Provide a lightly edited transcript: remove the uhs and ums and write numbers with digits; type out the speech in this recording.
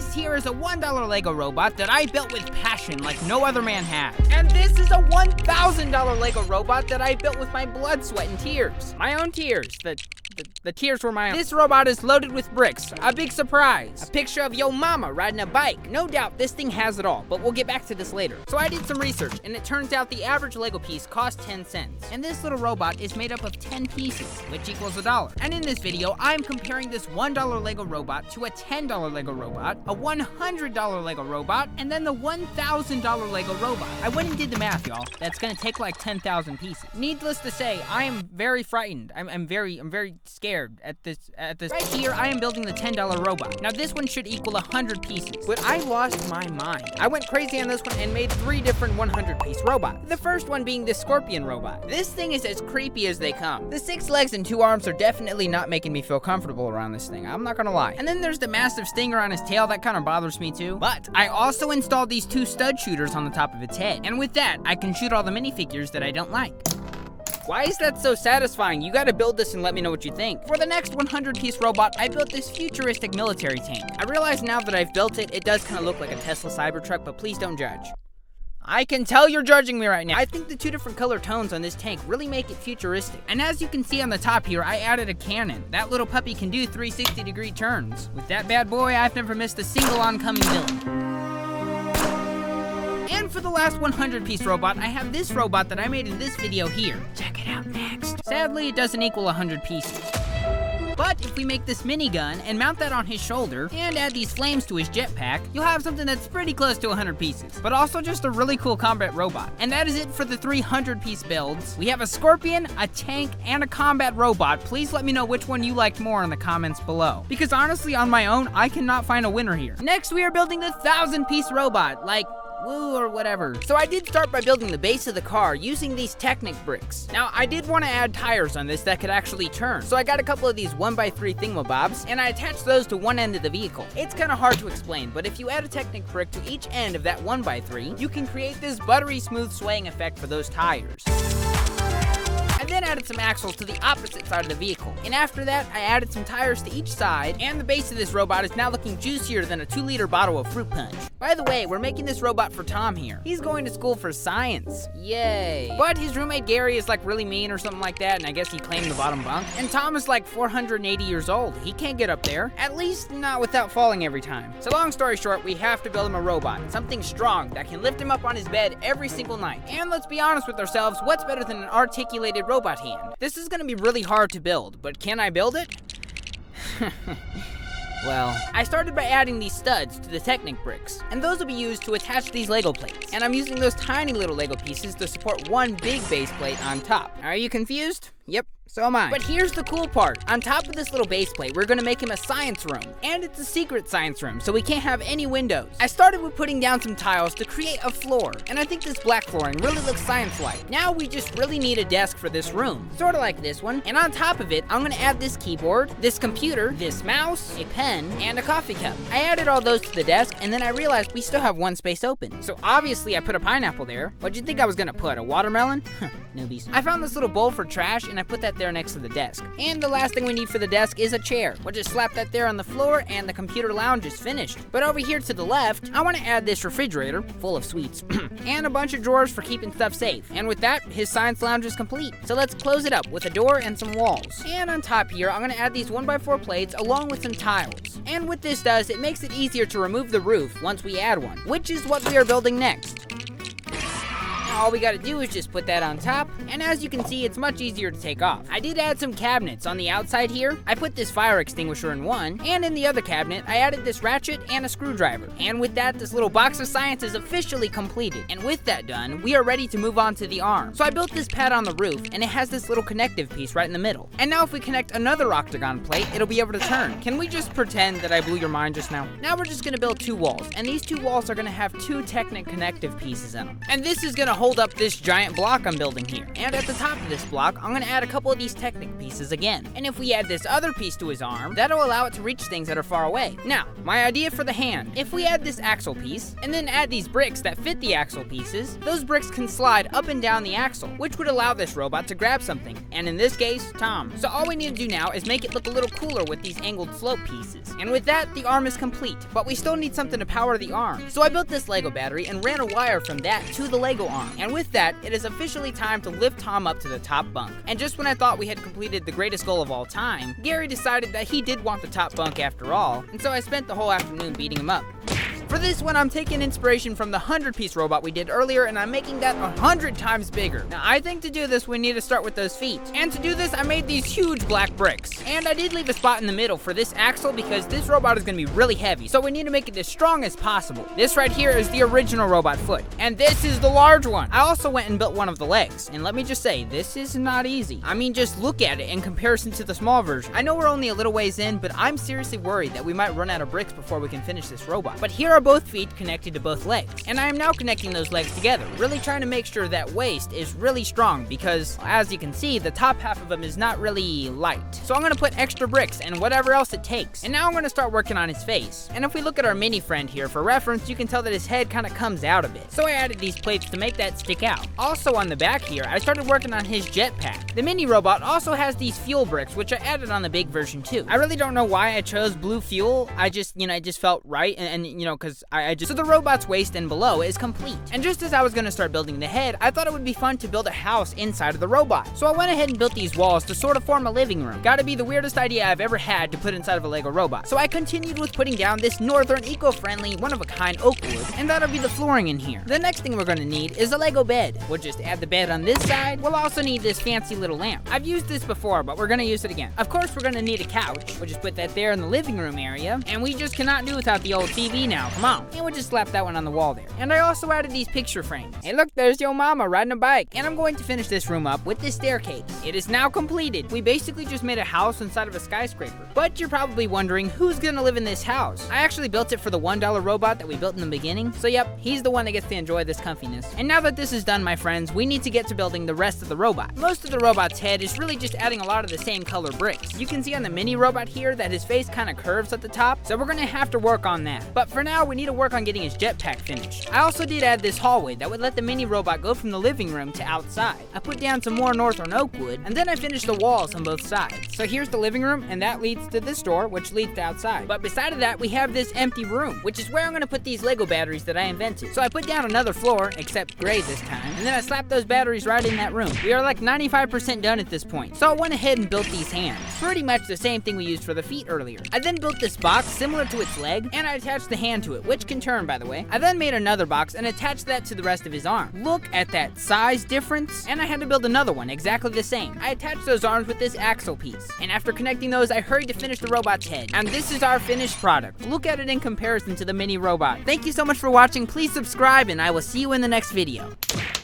Next here is a $1 Lego robot that I built with passion like no other man has. And this is a $1,000 Lego robot that I built with my blood, sweat, and tears. My own tears. The tears were my own. This robot is loaded with bricks. A big surprise. A picture of yo mama riding a bike. No doubt this thing has it all, but we'll get back to this later. So I did some research, and it turns out the average Lego piece costs 10 cents. And this little robot is made up of 10 pieces, which equals $1. And in this video, I'm comparing this $1 Lego robot to a $10 Lego robot, a $100 Lego robot, and then the $1,000 Lego robot. I went and did the math, y'all. That's gonna take like 10,000 pieces. Needless to say, I am very frightened. I'm very scared at this. Right here, I am building the $10 robot. Now this one should equal 100 pieces, but I lost my mind. I went crazy on this one and made 3 different 100-piece robots. The first one being the scorpion robot. This thing is as creepy as they come. The 6 legs and 2 arms are definitely not making me feel comfortable around this thing. I'm not gonna lie. And then there's the massive stinger on his tail. That kind of bothers me too. But I also installed these 2 stud shooters on the top of its head. And with that, I can shoot all the minifigures that I don't like. Why is that so satisfying? You gotta build this and let me know what you think. For the next 100-piece robot, I built this futuristic military tank. I realize now that I've built it, it does kind of look like a Tesla Cybertruck, but please don't judge. I can tell you're judging me right now. I think the 2 different color tones on this tank really make it futuristic. And as you can see on the top here, I added a cannon. That little puppy can do 360-degree turns. With that bad boy, I've never missed a single oncoming villain. And for the last 100-piece robot, I have this robot that I made in this video here. Check it out next. Sadly, it doesn't equal 100 pieces. But if we make this minigun and mount that on his shoulder and add these flames to his jetpack, you'll have something that's pretty close to 100 pieces, but also just a really cool combat robot. And that is it for the 300-piece builds. We have a scorpion, a tank, and a combat robot. Please let me know which one you liked more in the comments below, because honestly, on my own, I cannot find a winner here. Next, we are building the 1,000-piece robot, like woo or whatever. So I did start by building the base of the car using these Technic bricks. Now I did want to add tires on this that could actually turn. So I got a couple of these 1x3 thingamabobs and I attached those to one end of the vehicle. It's kind of hard to explain, but if you add a Technic brick to each end of that 1x3, you can create this buttery smooth swaying effect for those tires. I then added some axles to the opposite side of the vehicle. And after that, I added some tires to each side, and the base of this robot is now looking juicier than a 2-liter bottle of fruit punch. By the way, we're making this robot for Tom here. He's going to school for science. Yay. But his roommate Gary is like really mean or something like that, and I guess he claimed the bottom bunk. And Tom is like 480 years old. He can't get up there. At least not without falling every time. So long story short, we have to build him a robot. Something strong that can lift him up on his bed every single night. And let's be honest with ourselves, what's better than an articulated robot hand? This is gonna be really hard to build, but can I build it? Well, I started by adding these studs to the Technic bricks, and those will be used to attach these Lego plates. And I'm using those tiny little Lego pieces to support one big base plate on top. Are you confused? Yep, so am I. But here's the cool part. On top of this little base plate, we're gonna make him a science room. And it's a secret science room, so we can't have any windows. I started with putting down some tiles to create a floor. And I think this black flooring really looks science-like. Now we just really need a desk for this room. Sort of like this one. And on top of it, I'm gonna add this keyboard, this computer, this mouse, a pen, and a coffee cup. I added all those to the desk, and then I realized we still have one space open. So obviously I put a pineapple there. What'd you think I was gonna put, a watermelon? Newbies. I found this little bowl for trash, and I put that there next to the desk. And the last thing we need for the desk is a chair. We'll just slap that there on the floor and the computer lounge is finished. But over here to the left, I want to add this refrigerator full of sweets and a bunch of drawers for keeping stuff safe. And with that, his science lounge is complete. So let's close it up with a door and some walls. And on top here, I'm going to add these 1x4 plates along with some tiles. And what this does, it makes it easier to remove the roof once we add one, which is what we are building next. All we gotta do is just put that on top, and as you can see, it's much easier to take off. I did add some cabinets on the outside here. I put this fire extinguisher in one, and in the other cabinet, I added this ratchet and a screwdriver. And with that, this little box of science is officially completed. And with that done, we are ready to move on to the arm. So I built this pad on the roof, and it has this little connective piece right in the middle. And now if we connect another octagon plate, it'll be able to turn. Can we just pretend that I blew your mind just now? Now we're just gonna build 2 walls, and these 2 walls are gonna have 2 Technic connective pieces in them. And this is gonna hold hold up this giant block I'm building here. And at the top of this block, I'm gonna add a couple of these Technic pieces again. And if we add this other piece to his arm, that'll allow it to reach things that are far away. Now, my idea for the hand. If we add this axle piece, and then add these bricks that fit the axle pieces, those bricks can slide up and down the axle, which would allow this robot to grab something. And in this case, Tom. So all we need to do now is make it look a little cooler with these angled slope pieces. And with that, the arm is complete. But we still need something to power the arm. So I built this Lego battery and ran a wire from that to the Lego arm. And with that, it is officially time to lift Tom up to the top bunk. And just when I thought we had completed the greatest goal of all time, Gary decided that he did want the top bunk after all, and so I spent the whole afternoon beating him up. For this one, I'm taking inspiration from the 100-piece robot we did earlier, and I'm making that 100 times bigger. Now, I think to do this, we need to start with those feet. And to do this, I made these huge black bricks. And I did leave a spot in the middle for this axle because this robot is gonna be really heavy, so we need to make it as strong as possible. This right here is the original robot foot, and this is the large one. I also went and built one of the legs, and let me just say, this is not easy. I mean, just look at it in comparison to the small version. I know we're only a little ways in, but I'm seriously worried that we might run out of bricks before we can finish this robot. But here are both feet connected to both legs. And I am now connecting those legs together, really trying to make sure that waist is really strong because, as you can see, the top half of him is not really light. So I'm gonna put extra bricks and whatever else it takes. And now I'm gonna start working on his face. And if we look at our mini friend here for reference, you can tell that his head kind of comes out a bit. So I added these plates to make that stick out. Also on the back here, I started working on his jetpack. The mini robot also has these fuel bricks, which I added on the big version too. I really don't know why I chose blue fuel. I just, it just felt right, and cause so the robot's waist and below is complete. And just as I was gonna start building the head, I thought it would be fun to build a house inside of the robot. So I went ahead and built these walls to sort of form a living room. Gotta be the weirdest idea I've ever had to put inside of a Lego robot. So I continued with putting down this northern eco-friendly, one-of-a-kind oak wood, and that'll be the flooring in here. The next thing we're gonna need is a Lego bed. We'll just add the bed on this side. We'll also need this fancy little lamp. I've used this before, but we're gonna use it again. Of course, we're gonna need a couch. We'll just put that there in the living room area, and we just cannot do without the old TV now. Come on. And we'll just slap that one on the wall there. And I also added these picture frames. Hey look, there's your mama riding a bike. And I'm going to finish this room up with this staircase. It is now completed. We basically just made a house inside of a skyscraper. But you're probably wondering who's gonna live in this house. I actually built it for the $1 robot that we built in the beginning. So yep, he's the one that gets to enjoy this comfiness. And now that this is done, my friends, we need to get to building the rest of the robot. Most of the robot's head is really just adding a lot of the same color bricks. You can see on the mini robot here that his face kind of curves at the top. So we're gonna have to work on that. But for now, we need to work on getting his jetpack finished. I also did add this hallway that would let the mini robot go from the living room to outside. I put down some more northern oak wood, and then I finished the walls on both sides. So here's the living room, and that leads to this door, which leads to outside. But beside of that, we have this empty room, which is where I'm gonna put these Lego batteries that I invented. So I put down another floor, except gray this time, and then I slapped those batteries right in that room. We are like 95% done at this point. So I went ahead and built these hands. Pretty much the same thing we used for the feet earlier. I then built this box similar to its leg, and I attached the hand to it, which can turn, by the way. I then made another box and attached that to the rest of his arm. Look at that size difference. And I had to build another one exactly the same. I attached those arms with this axle piece. And after connecting those, I hurried to finish the robot's head. And this is our finished product. Look at it in comparison to the mini robot. Thank you so much for watching. Please subscribe, and I will see you in the next video.